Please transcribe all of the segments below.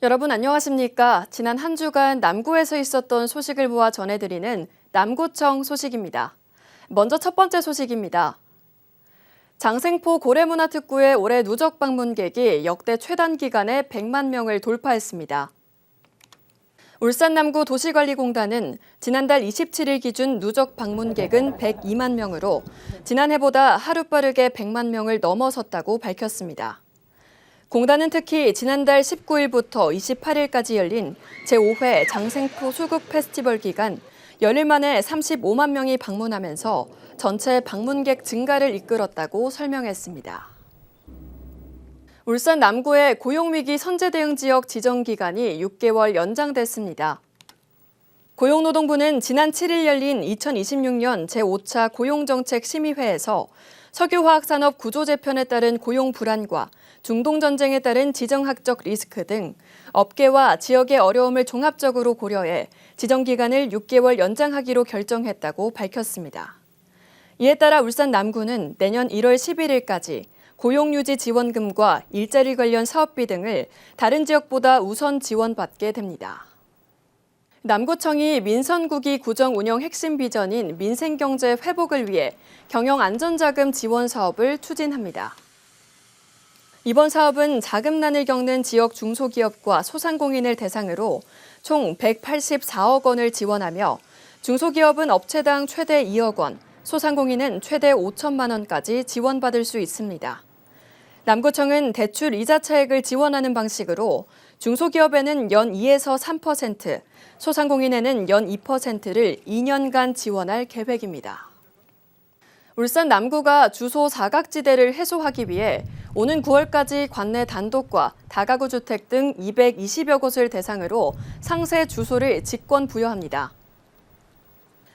여러분 안녕하십니까? 지난 한 주간 남구에서 있었던 소식을 모아 전해드리는 남구청 소식입니다. 먼저 첫 번째 소식입니다. 장생포 고래문화특구의 올해 누적 방문객이 역대 최단 기간에 100만 명을 돌파했습니다. 울산 남구 도시관리공단은 지난달 27일 기준 누적 방문객은 102만 명으로 지난해보다 하루빠르게 100만 명을 넘어섰다고 밝혔습니다. 공단은 특히 지난달 19일부터 28일까지 열린 제5회 장생포 수국 페스티벌 기간 열흘 만에 35만 명이 방문하면서 전체 방문객 증가를 이끌었다고 설명했습니다. 울산 남구의 고용위기 선제대응지역 지정 기간이 6개월 연장됐습니다. 고용노동부는 지난 7일 열린 2026년 제5차 고용정책심의회에서 석유화학산업 구조재편에 따른 고용 불안과 중동전쟁에 따른 지정학적 리스크 등 업계와 지역의 어려움을 종합적으로 고려해 지정기간을 6개월 연장하기로 결정했다고 밝혔습니다. 이에 따라 울산 남구는 내년 1월 11일까지 고용유지 지원금과 일자리 관련 사업비 등을 다른 지역보다 우선 지원받게 됩니다. 남구청이 민선구기 구정 운영 핵심 비전인 민생경제 회복을 위해 경영안전자금 지원 사업을 추진합니다. 이번 사업은 자금난을 겪는 지역 중소기업과 소상공인을 대상으로 총 184억 원을 지원하며 중소기업은 업체당 최대 2억 원, 소상공인은 최대 5천만 원까지 지원받을 수 있습니다. 남구청은 대출 이자 차액을 지원하는 방식으로 중소기업에는 연 2에서 3%, 소상공인에는 연 2%를 2년간 지원할 계획입니다. 울산 남구가 주소 사각지대를 해소하기 위해 오는 9월까지 관내 단독과 다가구 주택 등 220여 곳을 대상으로 상세 주소를 직권 부여합니다.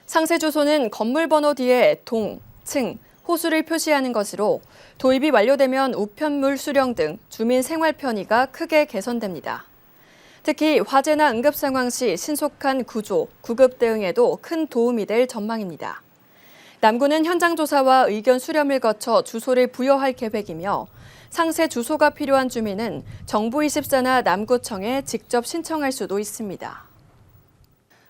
상세 주소는 건물 번호 뒤에 동, 층, 호수를 표시하는 것으로 도입이 완료되면 우편물 수령 등 주민 생활 편의가 크게 개선됩니다. 특히 화재나 응급 상황 시 신속한 구조, 구급 대응에도 큰 도움이 될 전망입니다. 남구는 현장 조사와 의견 수렴을 거쳐 주소를 부여할 계획이며 상세 주소가 필요한 주민은 정부24나 남구청에 직접 신청할 수도 있습니다.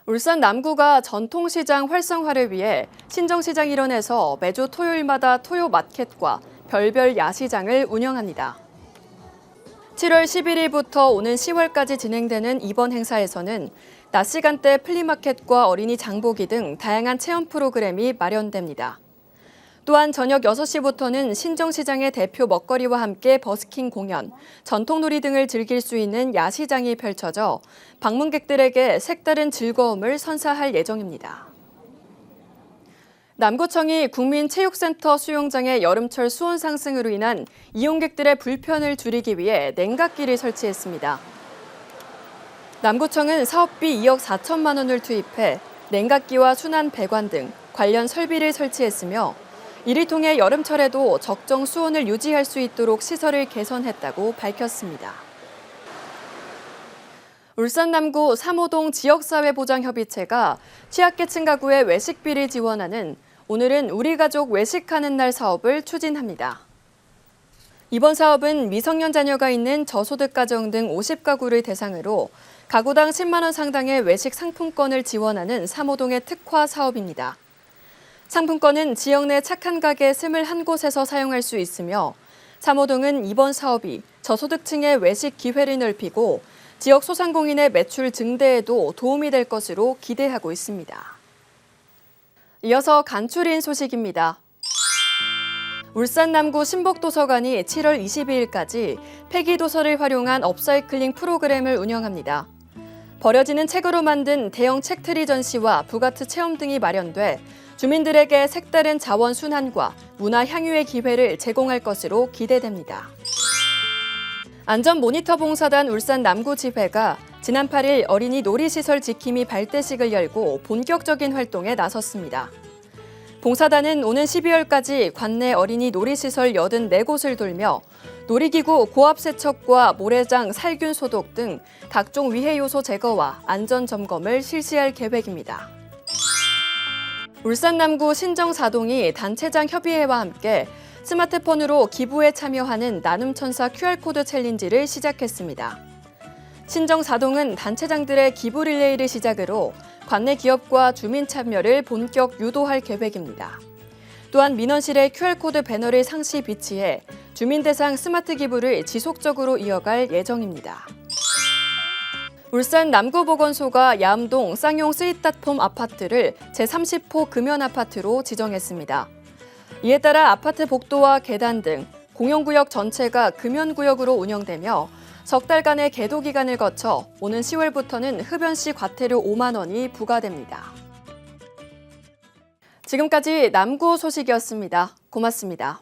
울산 남구가 전통시장 활성화를 위해 신정시장 일원에서 매주 토요일마다 토요마켓과 별별 야시장을 운영합니다. 7월 11일부터 오는 10월까지 진행되는 이번 행사에서는 낮 시간대 플리마켓과 어린이 장보기 등 다양한 체험 프로그램이 마련됩니다. 또한 저녁 6시부터는 신정시장의 대표 먹거리와 함께 버스킹 공연, 전통놀이 등을 즐길 수 있는 야시장이 펼쳐져 방문객들에게 색다른 즐거움을 선사할 예정입니다. 남구청이 국민체육센터 수영장의 여름철 수온 상승으로 인한 이용객들의 불편을 줄이기 위해 냉각기를 설치했습니다. 남구청은 사업비 2억 4천만 원을 투입해 냉각기와 순환 배관 등 관련 설비를 설치했으며 이를 통해 여름철에도 적정 수온을 유지할 수 있도록 시설을 개선했다고 밝혔습니다. 울산 남구 3호동 지역사회보장협의체가 취약계층 가구의 외식비를 지원하는 오늘은 우리 가족 외식하는 날 사업을 추진합니다. 이번 사업은 미성년 자녀가 있는 저소득 가정 등 50가구를 대상으로 가구당 10만 원 상당의 외식 상품권을 지원하는 3호동의 특화 사업입니다. 상품권은 지역 내 착한 가게 21곳에서 사용할 수 있으며 3호동은 이번 사업이 저소득층의 외식 기회를 넓히고 지역 소상공인의 매출 증대에도 도움이 될 것으로 기대하고 있습니다. 이어서 간추린 소식입니다. 울산 남구 신복도서관이 7월 22일까지 폐기도서를 활용한 업사이클링 프로그램을 운영합니다. 버려지는 책으로 만든 대형 책트리 전시와 부가트 체험 등이 마련돼 주민들에게 색다른 자원 순환과 문화 향유의 기회를 제공할 것으로 기대됩니다. 안전모니터봉사단 울산 남구지회가 지난 8일 어린이 놀이시설 지킴이 발대식을 열고 본격적인 활동에 나섰습니다. 봉사단은 오는 12월까지 관내 어린이 놀이시설 84곳을 돌며 놀이기구 고압 세척과 모래장 살균 소독 등 각종 위해 요소 제거와 안전 점검을 실시할 계획입니다. 울산 남구 신정사동이 단체장 협의회와 함께 스마트폰으로 기부에 참여하는 나눔천사 QR코드 챌린지를 시작했습니다. 신정 4동은 단체장들의 기부 릴레이를 시작으로 관내 기업과 주민 참여를 본격 유도할 계획입니다. 또한 민원실에 QR코드 배너를 상시 비치해 주민 대상 스마트 기부를 지속적으로 이어갈 예정입니다. 울산 남구보건소가 야암동 쌍용 3플랫폼 아파트를 제30호 금연아파트로 지정했습니다. 이에 따라 아파트 복도와 계단 등 공용구역 전체가 금연구역으로 운영되며 석 달간의 계도 기간을 거쳐 오는 10월부터는 흡연 시 과태료 5만 원이 부과됩니다. 지금까지 남구 소식이었습니다. 고맙습니다.